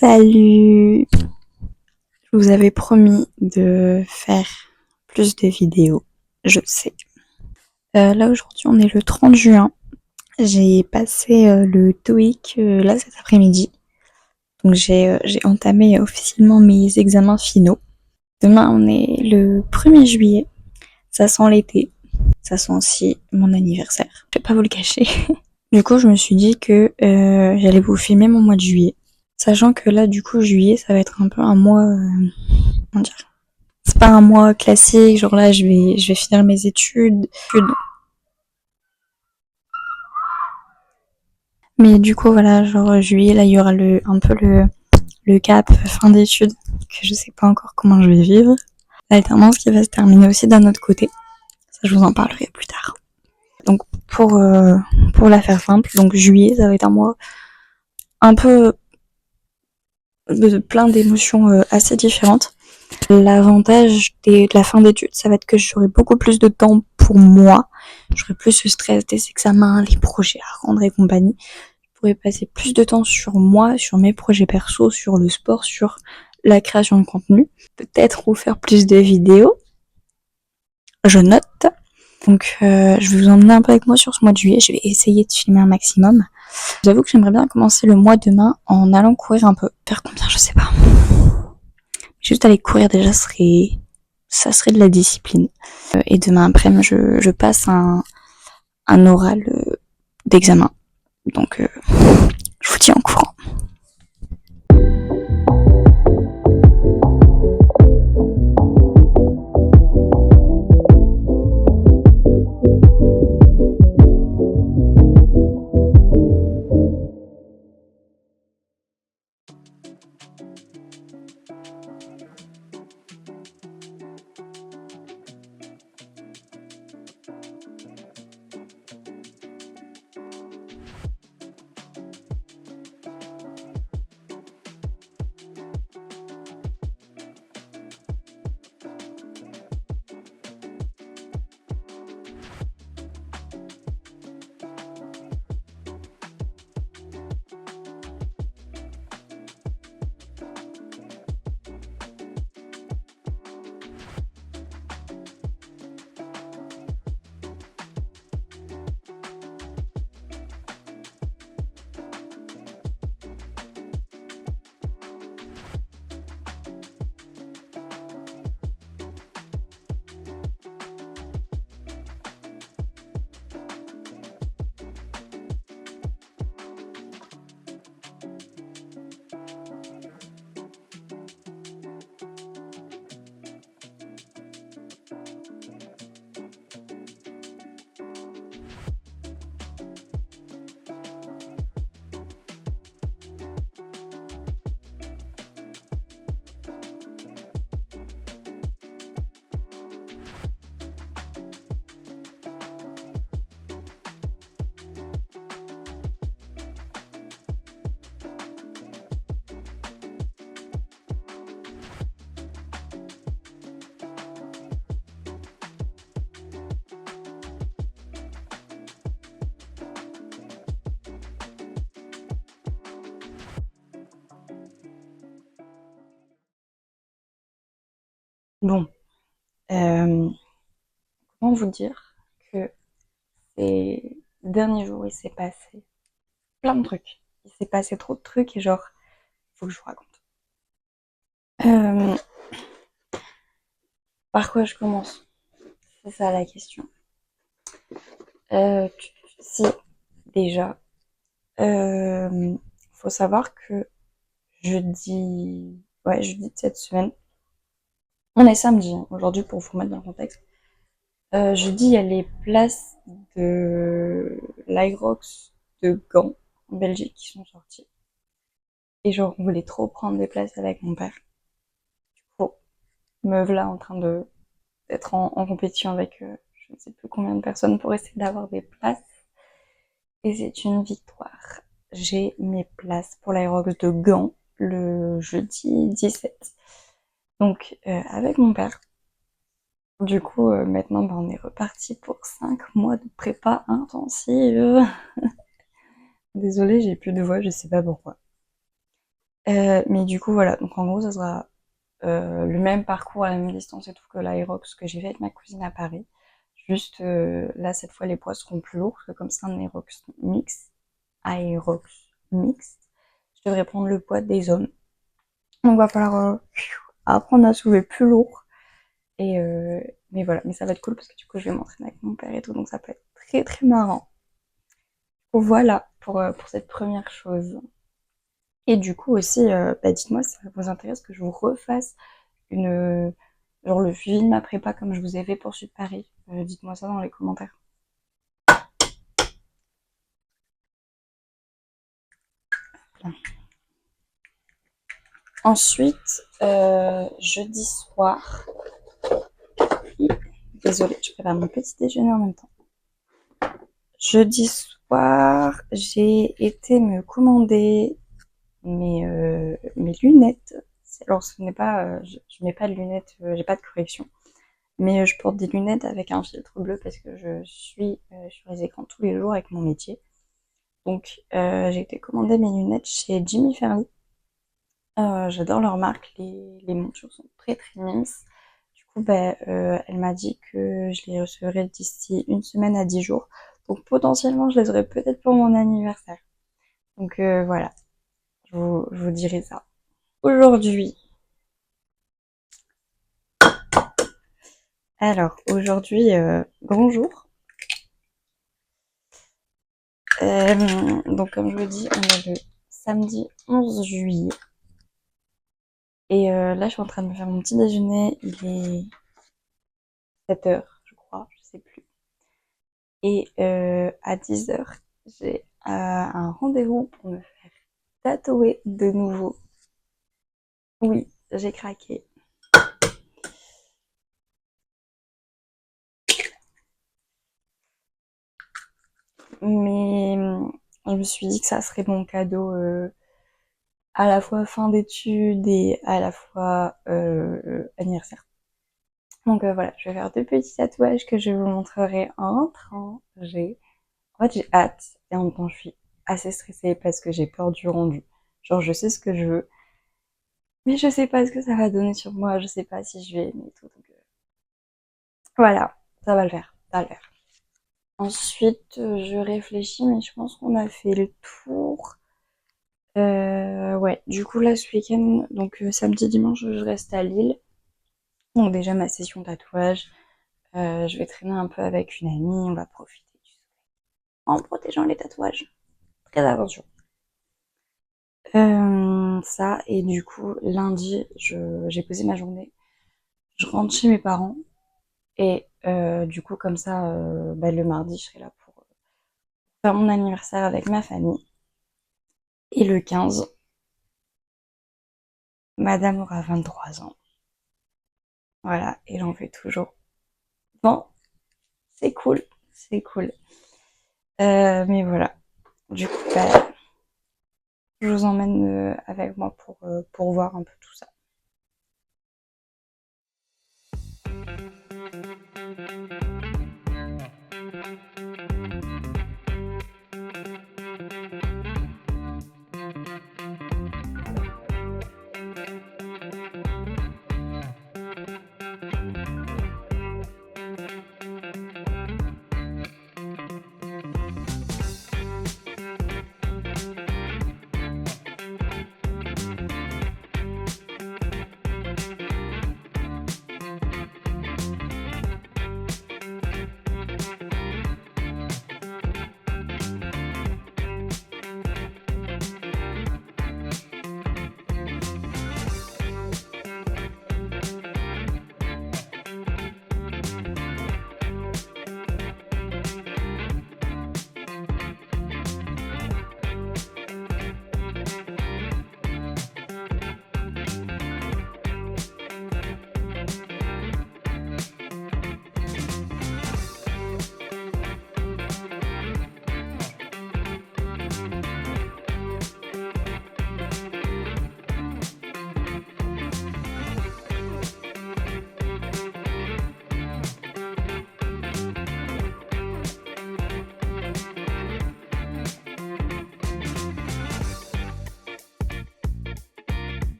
Salut! Je vous avais promis de faire plus de vidéos, je sais. Là aujourd'hui on est le 30 juin. J'ai passé le TOEIC là cet après-midi. Donc j'ai entamé officiellement mes examens finaux. Demain on est le 1er juillet. Ça sent l'été. Ça sent aussi mon anniversaire. Je vais pas vous le cacher. Du coup je me suis dit que j'allais vous filmer mon mois de juillet. Sachant que là du coup juillet ça va être un peu un mois... comment dire, c'est pas un mois classique, genre là je vais finir mes études. Mais du coup voilà, genre juillet là il y aura un peu le cap fin d'études que je sais pas encore comment je vais vivre. L'alternance qui va se terminer aussi d'un autre côté. Ça je vous en parlerai plus tard. Donc pour la faire simple, donc juillet ça va être un mois un peu plein d'émotions assez différentes. L'avantage de la fin d'études, ça va être que j'aurai beaucoup plus de temps pour moi. J'aurai plus le stress des examens, les projets à rendre et compagnie. Je pourrais passer plus de temps sur moi, sur mes projets perso, sur le sport, sur la création de contenu. Peut-être vous faire plus de vidéos. Je note. Donc je vais vous emmener un peu avec moi sur ce mois de juillet. Je vais essayer de filmer un maximum. Je vous avoue que j'aimerais bien commencer le mois demain en allant courir un peu. Faire combien, je sais pas. Juste aller courir déjà ça serait de la discipline. Et demain après, je passe un oral d'examen. Donc je vous tiens au courant. Bon, comment vous dire que ces derniers jours, il s'est passé plein de trucs. Il s'est passé trop de trucs et genre, faut que je vous raconte. Par quoi je commence? C'est ça la question. Si, déjà, faut savoir que jeudi de cette semaine, on est samedi, hein, aujourd'hui pour vous remettre dans le contexte. Jeudi, il y a les places de l'Irox de Gand, en Belgique, qui sont sorties. Et genre, on voulait trop prendre des places avec mon père. Du coup, me voilà en train d'être en compétition avec je ne sais plus combien de personnes pour essayer d'avoir des places. Et c'est une victoire. J'ai mes places pour l'Aérox de Gand le jeudi 17. Donc, avec mon père. Du coup, maintenant, on est reparti pour 5 mois de prépa intensive. Désolée, j'ai plus de voix, je sais pas pourquoi. Mais du coup, voilà. Donc en gros, ça sera le même parcours à la même distance et tout que l'Aerox que j'ai fait avec ma cousine à Paris. Juste là, cette fois, les poids seront plus lourds parce que comme c'est un Aerox mix, je devrais prendre le poids des hommes. Donc va falloir apprendre à soulever plus lourd. Et mais voilà, mais ça va être cool parce que du coup, je vais m'entraîner avec mon père et tout, donc ça peut être très très marrant. Voilà pour cette première chose. Et du coup aussi, dites-moi si ça vous intéresse que je vous refasse une genre le suivi de ma prépa comme je vous ai fait pour Sud Paris. Dites-moi ça dans les commentaires. Bien. Ensuite, jeudi soir, désolée, je prépare mon petit déjeuner en même temps. Jeudi soir, j'ai été me commander mes lunettes. Alors ce n'est pas, je mets pas de lunettes, j'ai pas de correction. Mais je porte des lunettes avec un filtre bleu parce que je suis sur les écrans tous les jours avec mon métier. Donc j'ai été commander mes lunettes chez Jimmy Fairly. J'adore leur marque, les montures sont très très minces. Du coup, elle m'a dit que je les recevrais d'ici une semaine à 10 jours. Donc potentiellement, je les aurai peut-être pour mon anniversaire. Donc voilà, je vous dirai ça. Aujourd'hui, aujourd'hui, grand jour. Donc comme je vous dis, on est le samedi 11 juillet. Et là, je suis en train de me faire mon petit déjeuner. Il est 7 heures, je crois, je sais plus. Et à 10 heures, j'ai un rendez-vous pour me faire tatouer de nouveau. Oui, j'ai craqué. Mais je me suis dit que ça serait mon cadeau à la fois fin d'études et à la fois anniversaire. Donc voilà, je vais faire deux petits tatouages que je vous montrerai en rentrant. En fait, j'ai hâte et en même temps, je suis assez stressée parce que j'ai peur du rendu. Genre, je sais ce que je veux, mais je sais pas ce que ça va donner sur moi. Je sais pas si je vais aimer tout. Donc, voilà, ça va le faire. Ça va le faire. Ensuite, je réfléchis, mais je pense qu'on a fait le tour. Ouais, du coup, là, ce week-end, donc samedi, dimanche, je reste à Lille. Donc, déjà, ma session tatouage. Je vais traîner un peu avec une amie. On va profiter du soleil en protégeant les tatouages. Très attention. Ça, et du coup, lundi, j'ai posé ma journée. Je rentre chez mes parents. Et du coup, comme ça, le mardi, je serai là pour faire mon anniversaire avec ma famille. Et le 15, madame aura 23 ans. Voilà, et j'en fais toujours. Bon, c'est cool, c'est cool. Mais voilà, du coup, je vous emmène avec moi pour voir un peu tout ça.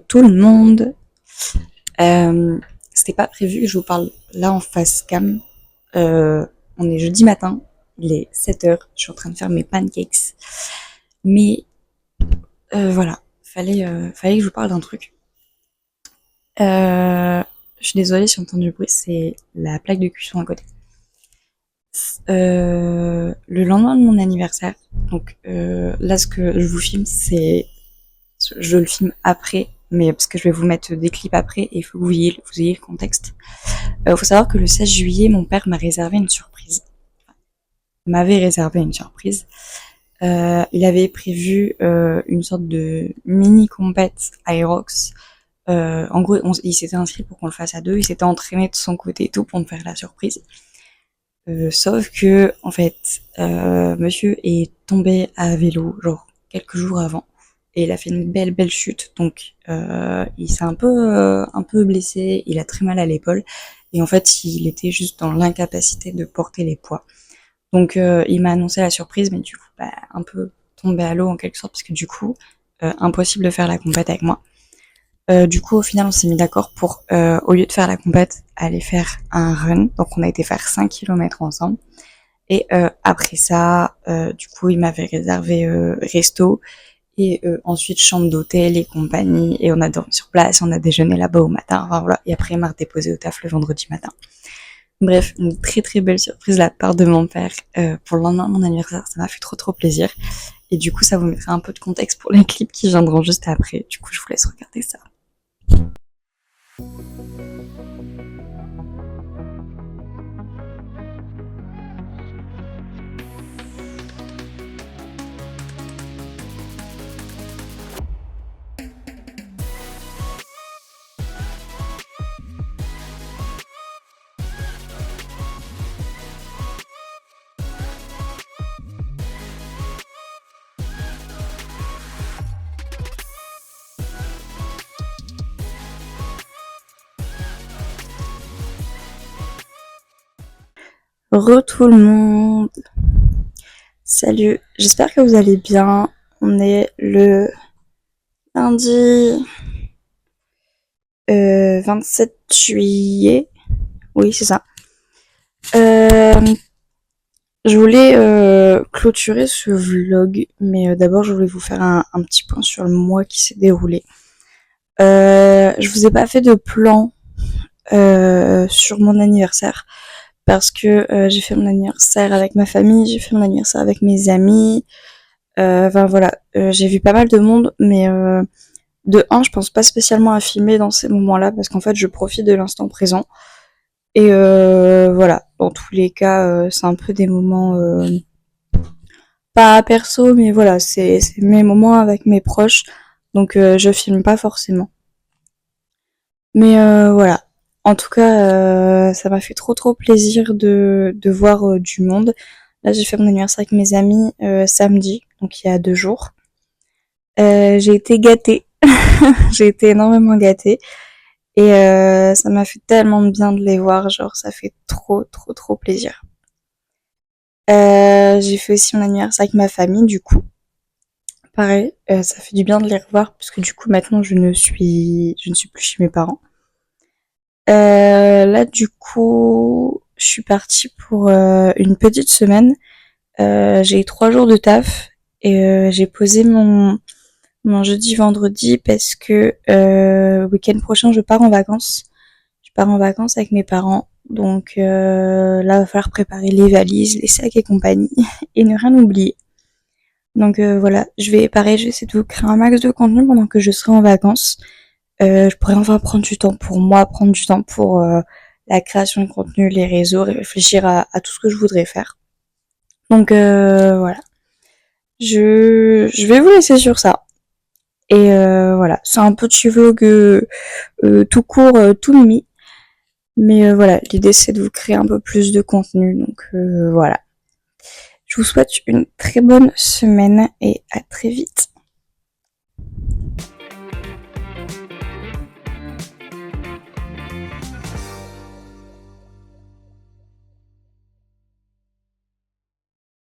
Tout le monde. C'était pas prévu que je vous parle là en face cam. On est jeudi matin, il est 7h, je suis en train de faire mes pancakes. Mais voilà, fallait que je vous parle d'un truc. Je suis désolée si on entend du bruit, c'est la plaque de cuisson à côté. Le lendemain de mon anniversaire, donc là ce que je vous filme, je le filme après, mais parce que je vais vous mettre des clips après et il faut que vous ayez le contexte. Faut savoir que le 16 juillet, mon père m'a réservé une surprise. Il m'avait réservé une surprise. Il avait prévu une sorte de mini compète Aerox. En gros, il s'était inscrit pour qu'on le fasse à deux. Il s'était entraîné de son côté et tout pour me faire la surprise. Sauf que, en fait, monsieur est tombé à vélo, genre, quelques jours avant. Et il a fait une belle chute. Donc, il s'est un peu blessé. Il a très mal à l'épaule. Et en fait, il était juste dans l'incapacité de porter les poids. Donc, il m'a annoncé la surprise, mais du coup, un peu tombé à l'eau en quelque sorte, parce que du coup, impossible de faire la compète avec moi. Du coup, au final, on s'est mis d'accord pour, au lieu de faire la compète, aller faire un run. Donc, on a été faire 5 km ensemble. Et après ça, du coup, il m'avait réservé resto et ensuite chambre d'hôtel et compagnie. Et on a dormi sur place, on a déjeuné là-bas au matin. Enfin voilà. Et après, il m'a redéposé au taf le vendredi matin. Bref, une très belle surprise de la part de mon père pour le lendemain de mon anniversaire. Ça m'a fait trop plaisir. Et du coup, ça vous mettra un peu de contexte pour les clips qui viendront juste après. Du coup, je vous laisse regarder ça. Tout le monde. Salut, j'espère que vous allez bien. On est le lundi 27 juillet. Oui, c'est ça. Je voulais clôturer ce vlog, mais d'abord je voulais vous faire un petit point sur le mois qui s'est déroulé. Je vous ai pas fait de plan sur mon anniversaire parce que j'ai fait mon anniversaire avec ma famille, j'ai fait mon anniversaire avec mes amis. Enfin voilà, j'ai vu pas mal de monde, mais de un, je pense pas spécialement à filmer dans ces moments-là parce qu'en fait, je profite de l'instant présent. Et voilà, dans tous les cas, c'est un peu des moments pas perso, mais voilà, c'est mes moments avec mes proches, donc je filme pas forcément. Mais voilà, en tout cas, ça m'a fait trop plaisir de voir du monde. Là, j'ai fait mon anniversaire avec mes amis samedi, donc il y a 2 jours. J'ai été gâtée, j'ai été énormément gâtée. Et ça m'a fait tellement de bien de les voir, genre ça fait trop plaisir. J'ai fait aussi mon anniversaire avec ma famille, du coup. Pareil, ça fait du bien de les revoir, puisque du coup maintenant je ne suis plus chez mes parents. Là du coup, je suis partie pour une petite semaine. J'ai eu 3 jours de taf et j'ai posé mon jeudi vendredi parce que week-end prochain je pars en vacances. Je pars en vacances avec mes parents. Donc là, il va falloir préparer les valises, les sacs et compagnie et ne rien oublier. Donc voilà, je vais essayer de vous créer un max de contenu pendant que je serai en vacances. Je pourrais enfin prendre du temps pour moi, prendre du temps pour la création de contenu, les réseaux, réfléchir à tout ce que je voudrais faire. Donc voilà, je vais vous laisser sur ça. Et voilà, c'est un petit vlog tout court, tout mimi. Mais voilà, l'idée c'est de vous créer un peu plus de contenu. Donc voilà. Je vous souhaite une très bonne semaine et à très vite.